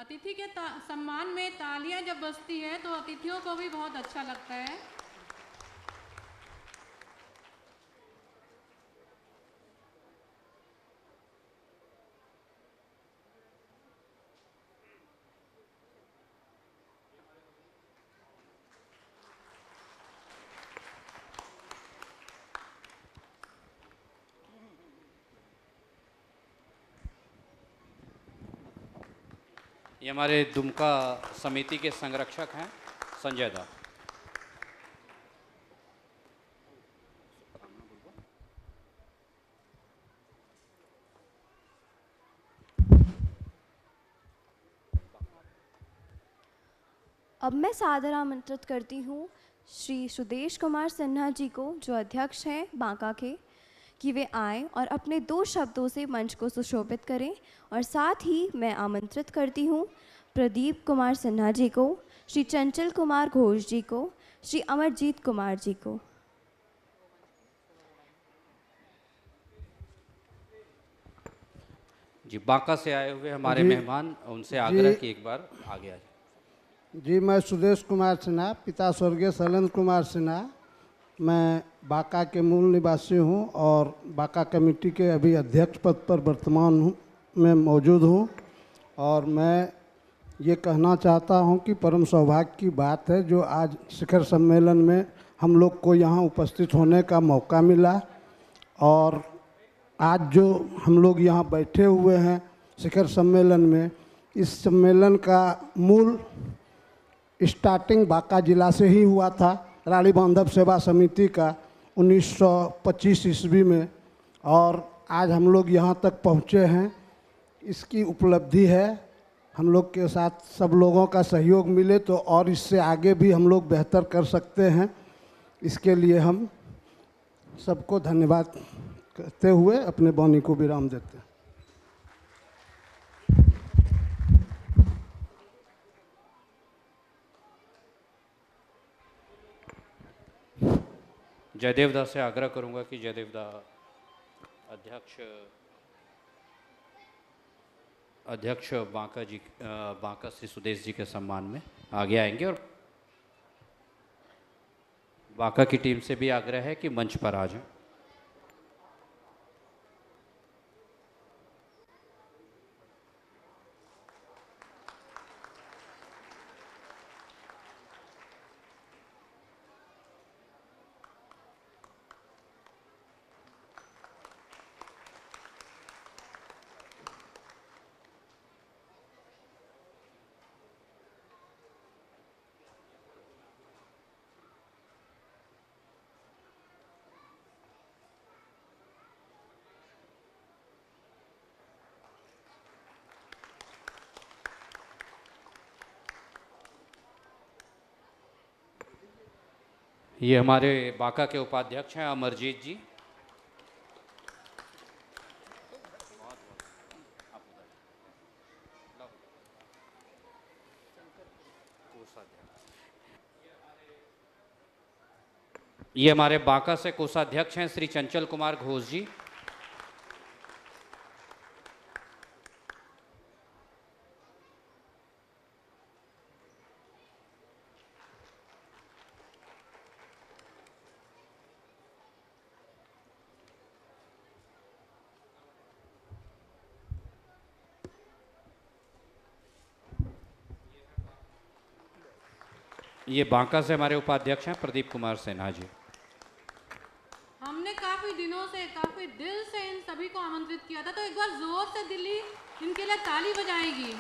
अतिथि के सम्मान में तालियां जब बजती है तो अतिथियों को भी बहुत अच्छा लगता है। ये हमारे दुमका समिति के संरक्षक हैं संजय दा। अब मैं सादर आमंत्रित करती हूँ श्री सुदेश कुमार सिन्हा जी को, जो अध्यक्ष हैं बांका के, कि वे आएँ और अपने 2 शब्दों से मंच को सुशोभित करें। और साथ ही मैं आमंत्रित करती हूँ प्रदीप कुमार सिन्हा जी को, श्री चंचल कुमार घोष जी को, श्री अमरजीत कुमार जी को। जी, बांका से आए हुए हमारे मेहमान, उनसे आग्रह कि एक बार आगे आ जाए। जी, मैं सुदेश कुमार सिन्हा, पिता स्वर्गीय शैलेंद्र कुमार सिन्हा, मैं बांका के मूल निवासी हूं और बांका कमेटी के अभी अध्यक्ष पद पर वर्तमान में मौजूद हूं। और मैं ये कहना चाहता हूं कि परम सौभाग्य की बात है जो आज शिखर सम्मेलन में हम लोग को यहाँ उपस्थित होने का मौका मिला। और आज जो हम लोग यहाँ बैठे हुए हैं शिखर सम्मेलन में, इस सम्मेलन का मूल स्टार्टिंग बांका जिला से ही हुआ था, राड़ी बांधव सेवा समिति का 1925 ईस्वी में। और आज हम लोग यहाँ तक पहुँचे हैं, इसकी उपलब्धि है। हम लोग के साथ सब लोगों का सहयोग मिले तो और इससे आगे भी हम लोग बेहतर कर सकते हैं। इसके लिए हम सबको धन्यवाद करते हुए अपने वाणी को विराम देते हैं। जयदेव दा से आग्रह करूंगा कि जयदेव दा अध्यक्ष बांका श्री सुदेश जी के सम्मान में आगे आएंगे। और बांका की टीम से भी आग्रह है कि मंच पर आ जाएं। ये हमारे बांका के उपाध्यक्ष हैं अमरजीत जी। ये हमारे बांका से कोषाध्यक्ष हैं श्री चंचल कुमार घोष जी। ये बांका से हमारे उपाध्यक्ष हैं प्रदीप कुमार सिन्हा जी। हमने काफी दिनों से, काफी दिल से इन सभी को आमंत्रित किया था, तो एक बार जोर से दिल्ली इनके लिए ताली बजाएगी।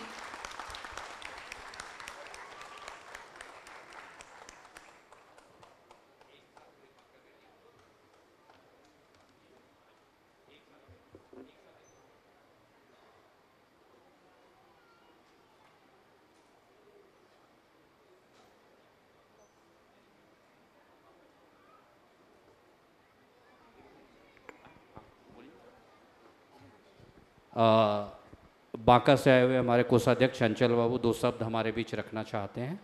बांका से आए हुए हमारे कोषाध्यक्ष चंचल बाबू 2 शब्द हमारे बीच रखना चाहते हैं।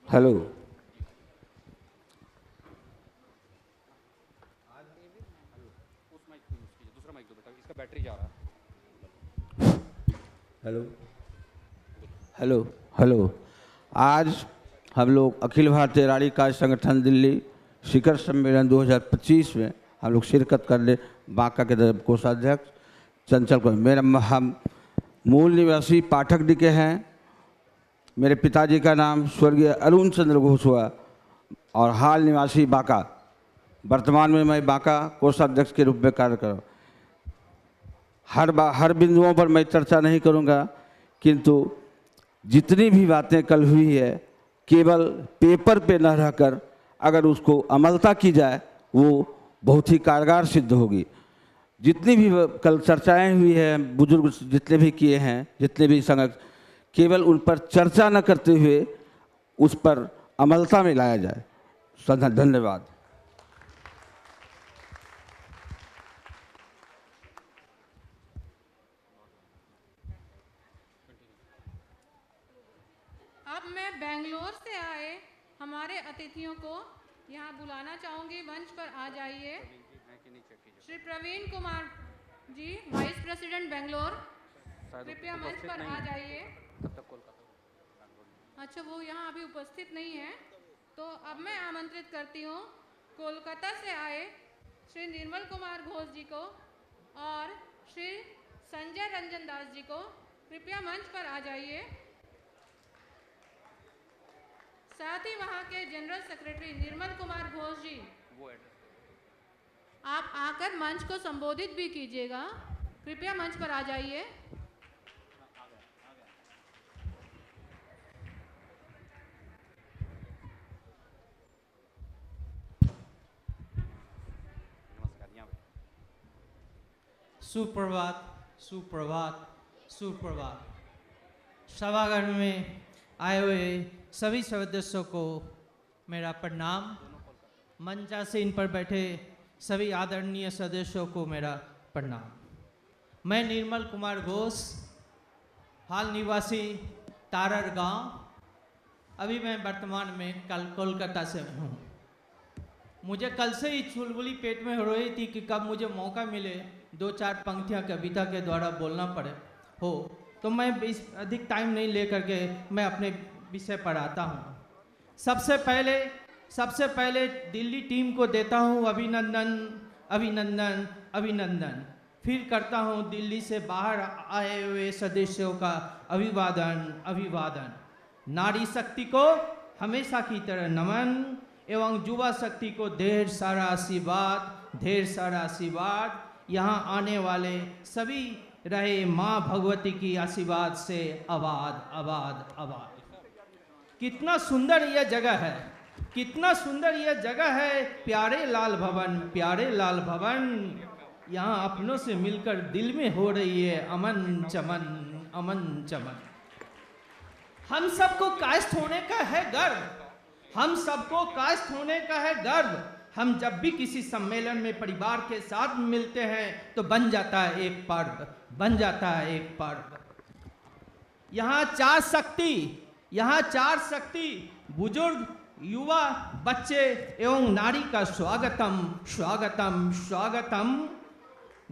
हेलो, माइक दो बेटा, इसका बैटरी जा रहा है। Hello hello hello. आज हम लोग अखिल भारतीय राड़ी कार्य संगठन दिल्ली शिखर सम्मेलन 2025 में हम लोग शिरकत करने बांका के कोषाध्यक्ष चंचल को, हम मूल निवासी पाठक डी के हैं। मेरे पिताजी का नाम स्वर्गीय अरुण चंद्र घोष हुआ और हाल निवासी बांका। वर्तमान में मैं बांका कोषाध्यक्ष के रूप में कार्य कर रहा हूँ। हर बिंदुओं पर मैं चर्चा नहीं करूँगा, किंतु जितनी भी बातें कल हुई है केवल पेपर पे न रहकर अगर उसको अमलता की जाए वो बहुत ही कारगर सिद्ध होगी। जितनी भी कल चर्चाएं हुई हैं, बुजुर्ग जितने भी किए हैं, जितने भी संघ, केवल उन पर चर्चा न करते हुए उस पर अमलता में लाया जाए। धन्यवाद। अब मैं बेंगलोर से आए हमारे अतिथियों को यहाँ बुलाना चाहूँगी, मंच पर आ जाइए। श्री प्रवीण कुमार जी, वाइस प्रेसिडेंट बेंगलोर, कृपया मंच पर आ जाइए। अच्छा, वो यहाँ अभी उपस्थित नहीं है, तो अब मैं आमंत्रित करती हूँ कोलकाता से आए श्री निर्मल कुमार घोष जी को और श्री संजय रंजन दास जी को, कृपया मंच पर आ जाइए। साथ ही वहाँ के जनरल सेक्रेटरी निर्मल कुमार घोष जी, आप आकर मंच को संबोधित भी कीजिएगा। कृपया मंच पर आ जाइए। सुप्रभात, सुप्रभात, सुप्रभात। सभागार में आए हुए सभी सदस्यों को मेरा प्रणाम। मंचासीन पर बैठे सभी आदरणीय सदस्यों को मेरा प्रणाम। मैं निर्मल कुमार घोष, हाल निवासी तारड़ गांव, अभी मैं वर्तमान में कल कोलकाता से हूँ। मुझे कल से ही चुलबुली पेट में हो रही थी कि कब मुझे मौका मिले 2-4 पंक्तियाँ कविता के द्वारा बोलना पड़े हो, तो मैं अधिक टाइम नहीं लेकर के मैं अपने विषय पर आता हूँ। सबसे पहले दिल्ली टीम को देता हूँ अभिनंदन, अभिनंदन, अभिनंदन। फिर करता हूँ दिल्ली से बाहर आए हुए सदस्यों का अभिवादन, अभिवादन। नारी शक्ति को हमेशा की तरह नमन एवं युवा शक्ति को ढेर सारा आशीर्वाद, ढेर सारा आशीर्वाद। यहाँ आने वाले सभी रहे माँ भगवती की आशीर्वाद से आबाद, आबाद, आबाद। कितना सुंदर यह जगह है, कितना सुंदर यह जगह है। प्यारे लाल भवन, प्यारे लाल भवन। यहाँ अपनों से मिलकर दिल में हो रही है अमन चमन, अमन चमन। हम सबको कायस्थ होने का है गर्व, हम सबको कायस्थ होने का है गर्व। हम जब भी किसी सम्मेलन में परिवार के साथ मिलते हैं तो बन जाता है एक पर्व, बन जाता है एक पर्व। यहाँ चार शक्ति बुजुर्ग, युवा, बच्चे एवं नारी का स्वागतम, स्वागतम, स्वागतम।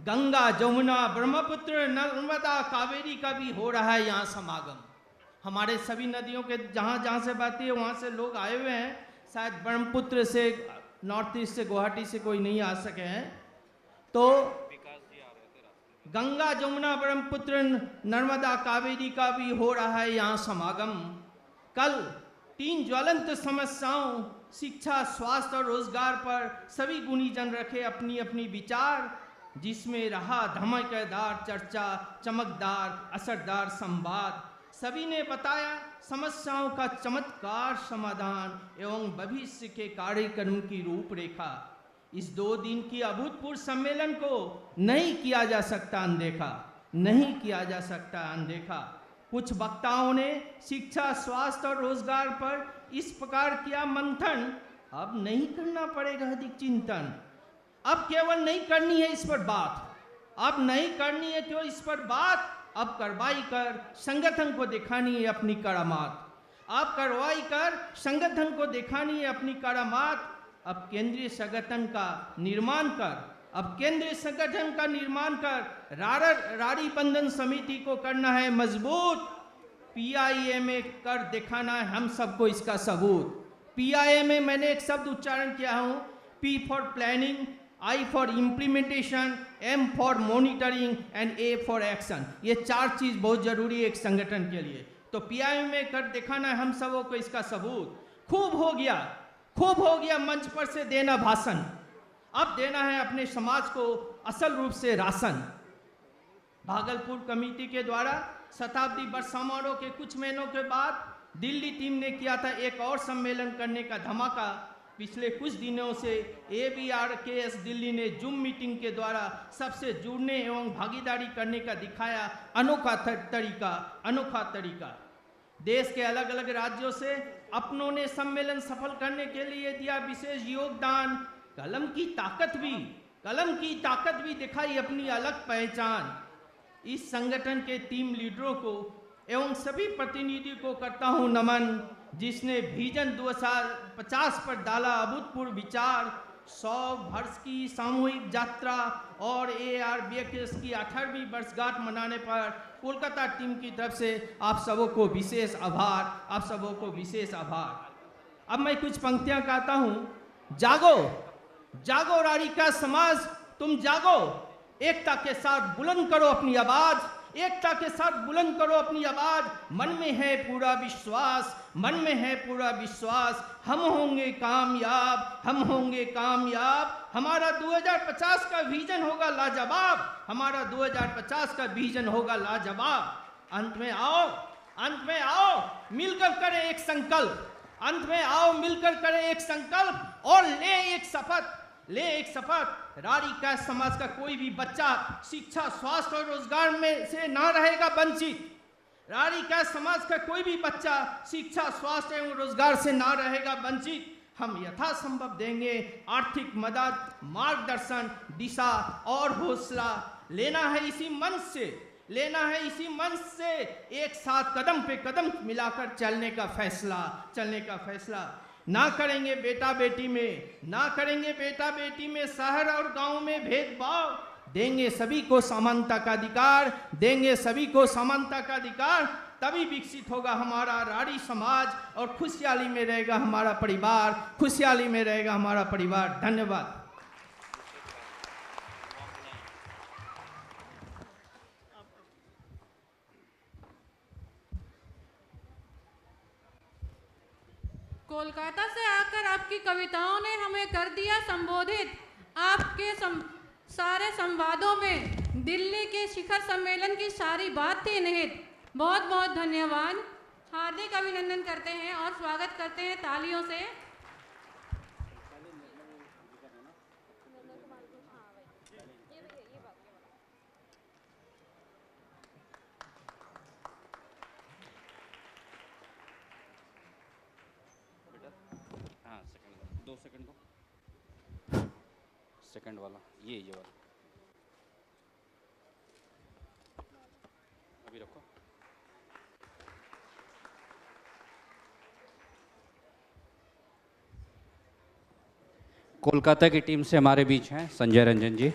गंगा, जमुना, ब्रह्मपुत्र, नर्मदा, कावेरी का भी हो रहा है यहाँ समागम। हमारे सभी नदियों के जहाँ से बहती है वहाँ से लोग आए हुए हैं। शायद ब्रह्मपुत्र से, नॉर्थ ईस्ट से, गुवाहाटी से कोई नहीं आ सके हैं, तो गंगा, जमुना, ब्रह्मपुत्र, नर्मदा, कावेरी का भी हो रहा है यहाँ समागम। कल 3 ज्वलंत समस्याओं शिक्षा, स्वास्थ्य और रोजगार पर सभी गुणीजन रखे अपनी अपनी विचार, जिसमें रहा धमाकेदार चर्चा, चमकदार असरदार संवाद। सभी ने बताया समस्याओं का चमत्कार समाधान एवं भविष्य के कार्यक्रम की रूपरेखा। इस 2 दिन की अभूतपूर्व सम्मेलन को नहीं किया जा सकता अनदेखा, नहीं किया जा सकता अनदेखा। कुछ वक्ताओं ने शिक्षा, स्वास्थ्य और रोजगार पर इस प्रकार किया मंथन, अब नहीं करना पड़ेगा अधिक चिंतन। अब केवल नहीं करनी है इस पर बात, अब नहीं करनी है केवल इस पर बात, अब कार्रवाई कर संगठन को दिखानी है अपनी करामात। अब कार्रवाई कर संगठन को दिखानी है अपनी करामात। अब केंद्रीय संगठन का निर्माण कर अब केंद्रीय संगठन का निर्माण कर राड़ी बंधन समिति को करना है मजबूत। PIMA कर दिखाना है हम सबको इसका सबूत। PIMA मैंने एक शब्द उच्चारण किया हूँ, P for planning, I for implementation, M for monitoring and A for action. ये 4 चीज बहुत जरूरी है एक संगठन के लिए। तो PIMA कर दिखाना है हम सबों को इसका सबूत। खूब हो गया मंच पर से देना भाषण, अब देना है अपने समाज को असल रूप से राशन। भागलपुर कमेटी के द्वारा शताब्दी वर्ष समारोह के कुछ महीनों के बाद दिल्ली टीम ने किया था एक और सम्मेलन करने का धमाका। पिछले कुछ दिनों से ABRKS दिल्ली ने जूम मीटिंग के द्वारा सबसे जुड़ने एवं भागीदारी करने का दिखाया अनोखा तरीका। देश के अलग अलग राज्यों से अपनों ने सम्मेलन सफल करने के लिए दिया विशेष योगदान। कलम की ताकत भी दिखाई अपनी अलग पहचान। इस संगठन के टीम लीडरों को एवं सभी प्रतिनिधियों को करता हूं नमन, जिसने विजन 2050 पर डाला अभूतपूर्व विचार। 100 वर्ष की सामूहिक यात्रा और ABRKS की 18वीं वर्षगांठ मनाने पर कोलकाता टीम की तरफ से आप सबों को विशेष आभार। अब मैं कुछ पंक्तियां गाता हूं। जागो राड़ी का समाज, तुम जागो, एकता के साथ बुलंद करो अपनी आवाज। मन में है पूरा विश्वास, हम होंगे कामयाब। हमारा 2050 का विजन होगा लाजवाब। अंत में आओ मिलकर करें एक संकल्प और ले एक शपथ। राड़ी का समाज का कोई भी बच्चा शिक्षा, स्वास्थ्य और रोजगार में से ना रहेगा वंचित। हम यथासंभव देंगे आर्थिक मदद, मार्गदर्शन, दिशा और हौसला। लेना है इसी मंच से एक साथ कदम पे कदम मिलाकर चलने का फैसला। ना करेंगे बेटा बेटी में शहर और गांव में भेदभाव। देंगे सभी को समानता का अधिकार। तभी विकसित होगा हमारा राड़ी समाज और खुशहाली में रहेगा हमारा परिवार। धन्यवाद। कोलकाता से आकर आपकी कविताओं ने हमें कर दिया संबोधित। आपके सारे संवादों में दिल्ली के शिखर सम्मेलन की सारी बात थी निहित। बहुत बहुत धन्यवाद। हार्दिक अभिनंदन करते हैं और स्वागत करते हैं तालियों से। सेकंड वाला ये वाला अभी रखो। कोलकाता की टीम से हमारे बीच हैं संजय रंजन जी।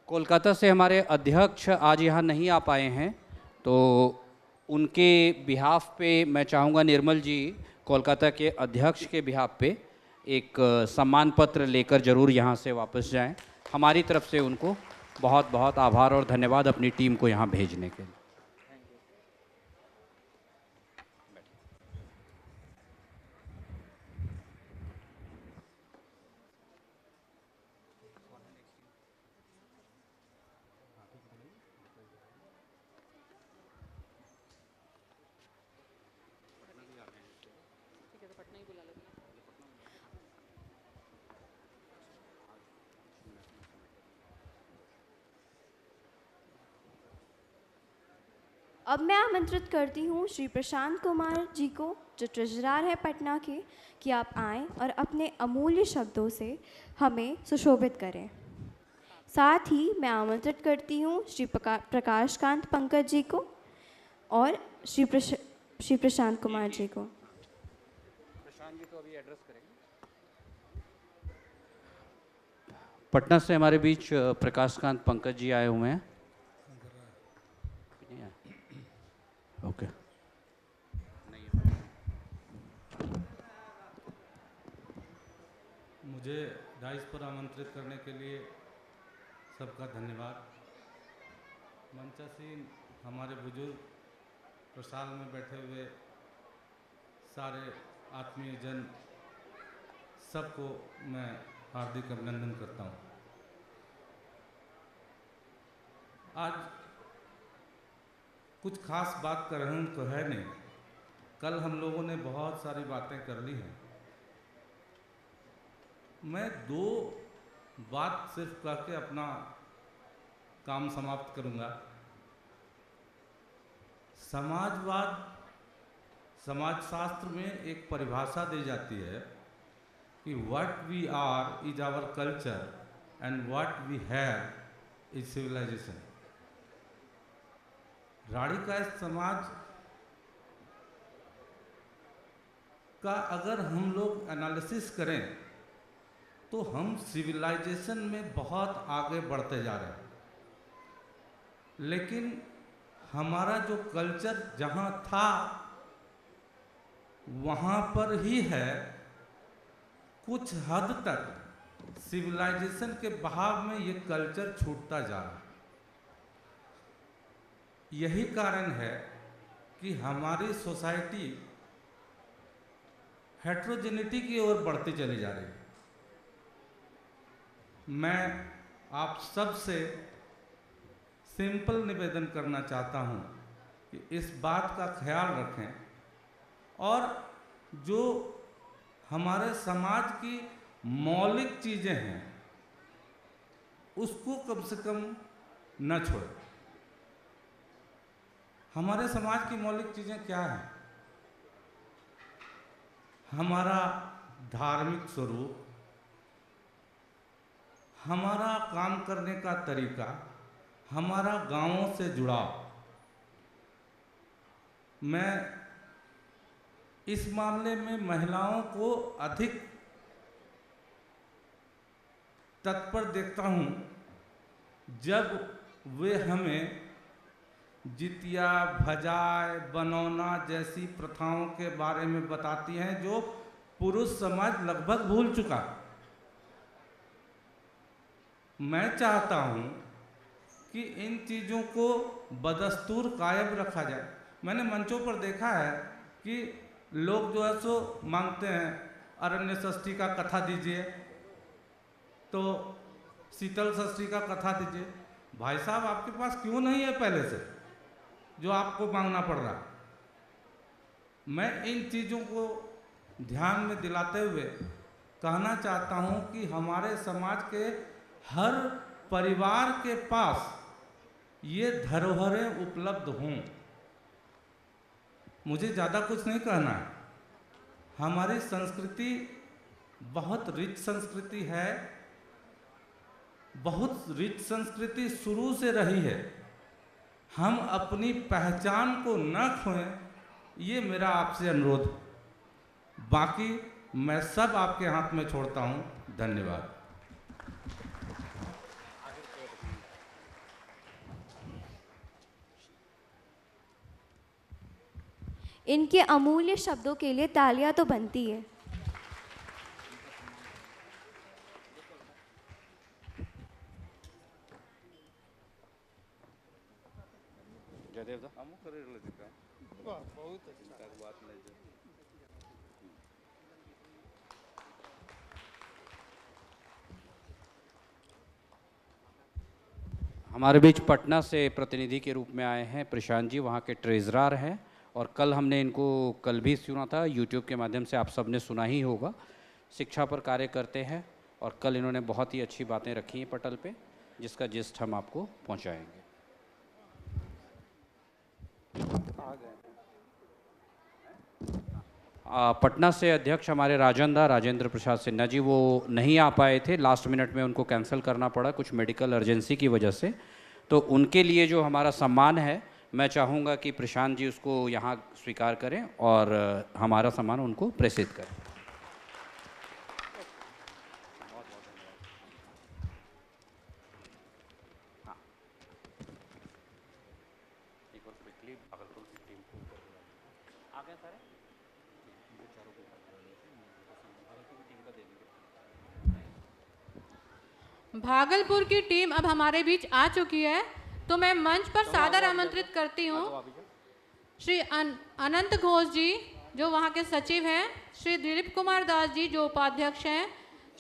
कोलकाता से हमारे अध्यक्ष आज यहाँ नहीं आ पाए हैं, तो उनके बिहाफ पे मैं चाहूँगा निर्मल जी कोलकाता के अध्यक्ष के बिहाफ पे एक सम्मान पत्र लेकर जरूर यहाँ से वापस जाएं। हमारी तरफ से उनको बहुत बहुत आभार और धन्यवाद अपनी टीम को यहाँ भेजने के लिए। अब मैं आमंत्रित करती हूँ श्री प्रशांत कुमार जी को, जो ट्रेजरर है पटना के, कि आप आएँ और अपने अमूल्य शब्दों से हमें सुशोभित करें। साथ ही मैं आमंत्रित करती हूँ श्री प्रकाशकांत पंकज जी को और श्री प्रशांत कुमार जी को। प्रशांत जी तो अभी एड्रेस करेंगे। पटना से हमारे बीच प्रकाशकांत पंकज जी आए हुए हैं। ओके, मुझे डाइस पर आमंत्रित करने के लिए सबका धन्यवाद। मंचासीन हमारे बुजुर्ग, प्रसाल में बैठे हुए सारे आत्मीय जन, सबको मैं हार्दिक अभिनंदन करता हूँ। आज कुछ खास बात कर रहे तो है नहीं, कल हम लोगों ने बहुत सारी बातें कर ली हैं। मैं 2 बात सिर्फ कह के अपना काम समाप्त करूंगा। समाजवाद, समाजशास्त्र में एक परिभाषा दी जाती है कि what we are is our culture and what we have is civilisation. राड़ीकायस्थ समाज का अगर हम लोग एनालिसिस करें तो हम सिविलाइजेशन में बहुत आगे बढ़ते जा रहे हैं, लेकिन हमारा जो कल्चर जहाँ था वहाँ पर ही है। कुछ हद तक सिविलाइजेशन के बहाव में ये कल्चर छूटता जा रहा है। यही कारण है कि हमारी सोसाइटी हेट्रोजेनिटी की ओर बढ़ती चली जा रही है। मैं आप सब से सिंपल निवेदन करना चाहता हूँ कि इस बात का ख्याल रखें और जो हमारे समाज की मौलिक चीज़ें हैं उसको कम से कम न छोड़ें। हमारे समाज की मौलिक चीज़ें क्या हैं? हमारा धार्मिक स्वरूप, हमारा काम करने का तरीका, हमारा गांवों से जुड़ाव। मैं इस मामले में महिलाओं को अधिक तत्पर देखता हूं जब वे हमें जितिया, भजाय, बनौना जैसी प्रथाओं के बारे में बताती हैं जो पुरुष समाज लगभग भूल चुका। मैं चाहता हूं कि इन चीज़ों को बदस्तूर कायम रखा जाए। मैंने मंचों पर देखा है कि लोग जो है सो मांगते हैं अरण्य षष्ठी का कथा दीजिए, तो शीतल षष्ठी का कथा दीजिए। भाई साहब, आपके पास क्यों नहीं है पहले से जो आपको मांगना पड़ रहा? मैं इन चीज़ों को ध्यान में दिलाते हुए कहना चाहता हूं कि हमारे समाज के हर परिवार के पास ये धरोहरें उपलब्ध हों। मुझे ज़्यादा कुछ नहीं कहना है। हमारी संस्कृति बहुत रिच संस्कृति है, बहुत रिच संस्कृति शुरू से रही है। हम अपनी पहचान को न खोएं, ये मेरा आपसे अनुरोध। बाकी मैं सब आपके हाथ में छोड़ता हूँ। धन्यवाद। इनके अमूल्य शब्दों के लिए तालियां तो बनती है। हमारे बीच पटना से प्रतिनिधि के रूप में आए हैं प्रशांत जी, वहाँ के ट्रेजरर हैं। और कल हमने इनको कल भी सुना था, यूट्यूब के माध्यम से आप सब ने सुना ही होगा। शिक्षा पर कार्य करते हैं और कल इन्होंने बहुत ही अच्छी बातें रखी हैं पटल पे, जिसका जिस्ट हम आपको पहुँचाएंगे। पटना से अध्यक्ष हमारे राजेंद्र प्रसाद सिन्हा जी, वो नहीं आ पाए थे, लास्ट मिनट में उनको कैंसिल करना पड़ा कुछ मेडिकल अर्जेंसी की वजह से। तो उनके लिए जो हमारा सम्मान है, मैं चाहूँगा कि प्रशांत जी उसको यहाँ स्वीकार करें और हमारा सम्मान उनको प्रेषित करें। अगली भागलपुर की टीम को आ गए सारे चारों को भागलपुर की टीम का दे दीजिए। भागलपुर की टीम अब हमारे बीच आ चुकी है, तो मैं मंच पर सादर आमंत्रित करती हूँ श्री अनंत घोष जी जो वहाँ के सचिव हैं, श्री दिलीप कुमार दास जी जो उपाध्यक्ष हैं,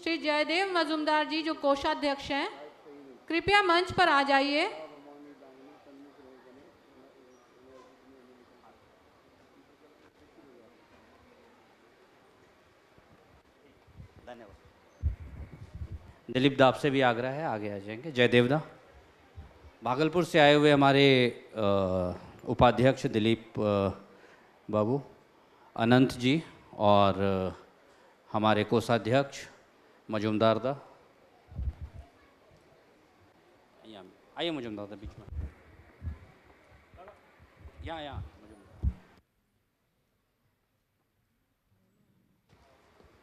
श्री जयदेव मजुमदार जी जो कोषाध्यक्ष हैं, कृपया मंच पर आ जाइए। धन्यवाद। दिलीप दा आपसे भी आग्रह है, आगे आ जाएंगे। जयदेव दा भागलपुर से आए हुए हमारे उपाध्यक्ष दिलीप बाबू, अनंत जी और हमारे कोषाध्यक्ष मजुमदार दा, आइए मजुमदार दा बीच में, यहाँ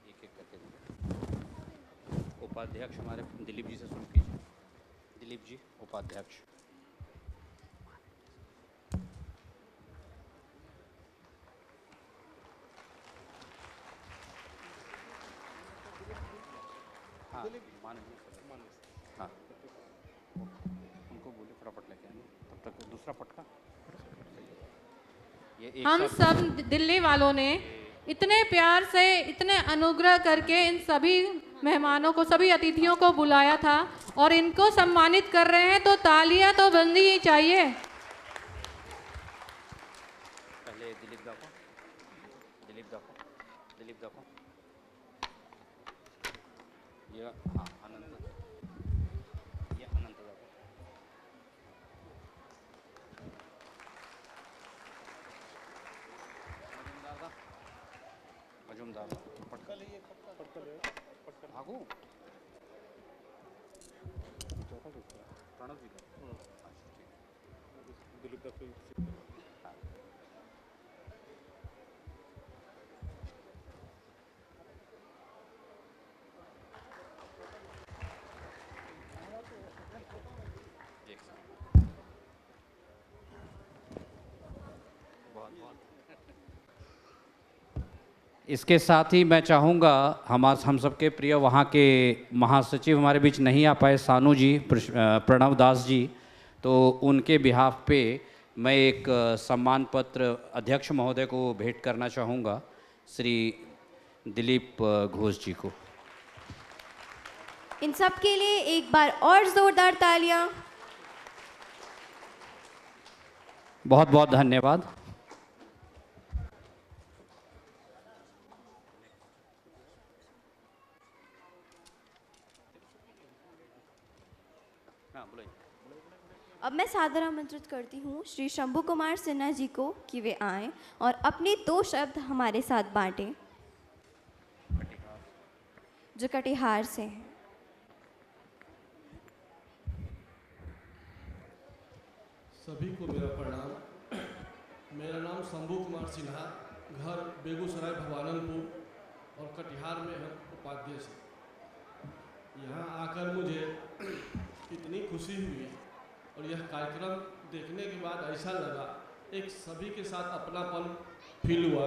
एक एक करके उपाध्यक्ष हमारे दिलीप जी से शुरू कीजिए। दिलीप जी उपाध्यक्ष। हाँ हाँ उनको बोले फटाफट लेके आए, तब तक दूसरा पटका। हम सब दिल्ली वालों ने इतने प्यार से, इतने अनुग्रह करके इन सभी मेहमानों को, सभी अतिथियों को बुलाया था और इनको सम्मानित कर रहे हैं, तो तालियां तो बंदी ही चाहिए। पहले दिलीप दा को, ये हाँ अनंत, ये अनंत दा को। मजुमदार दा पटका ले, भागो प्रणव जी का। दिलीप दा इसके साथ ही मैं चाहूँगा हम सबके प्रिय वहाँ के महासचिव हमारे बीच नहीं आ पाए, सानू जी, प्रणव दास जी, तो उनके बिहाफ पे मैं एक सम्मान पत्र अध्यक्ष महोदय को भेंट करना चाहूँगा, श्री दिलीप घोष जी को। इन सब के लिए एक बार और जोरदार तालियां। बहुत बहुत धन्यवाद। अब मैं सादर आमंत्रित करती हूँ श्री शंभू कुमार सिन्हा जी को कि वे आएं और अपने 2 शब्द हमारे साथ बांटें, जो कटिहार से हैं। सभी को मेरा प्रणाम। मेरा नाम शंभू कुमार सिन्हा, घर बेगूसराय भवानंदपुर और कटिहार में है उपाध्यक्ष। यहाँ आकर मुझे इतनी खुशी हुई और यह कार्यक्रम देखने के बाद ऐसा लगा, एक सभी के साथ अपनापन फील हुआ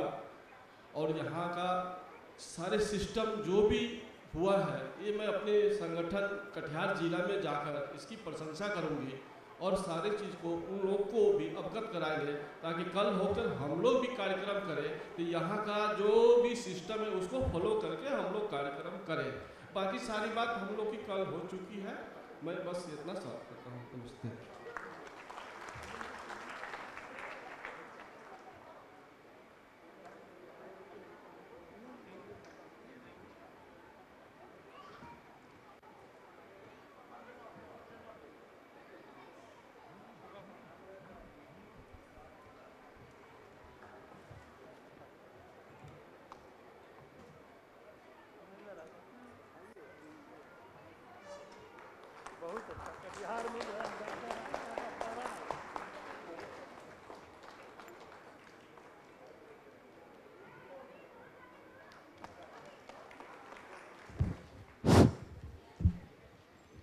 और यहाँ का सारे सिस्टम जो भी हुआ है, ये मैं अपने संगठन कटिहार जिला में जाकर इसकी प्रशंसा करूँगी और सारे चीज़ को उन लोग को भी अवगत कराएंगे, ताकि कल होकर हम लोग भी कार्यक्रम करें तो यहाँ का जो भी सिस्टम है उसको फॉलो करके हम लोग कार्यक्रम करें। बाकी सारी बात हम लोग की कल हो चुकी है, मैं बस इतना साफ करता हूँ। नमस्ते। बहुत अच्छा बिहार में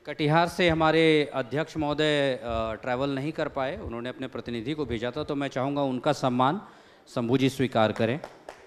कटिहार से हमारे अध्यक्ष महोदय ट्रैवल नहीं कर पाए, उन्होंने अपने प्रतिनिधि को भेजा था, तो मैं चाहूँगा उनका सम्मान शंभू जी स्वीकार करें।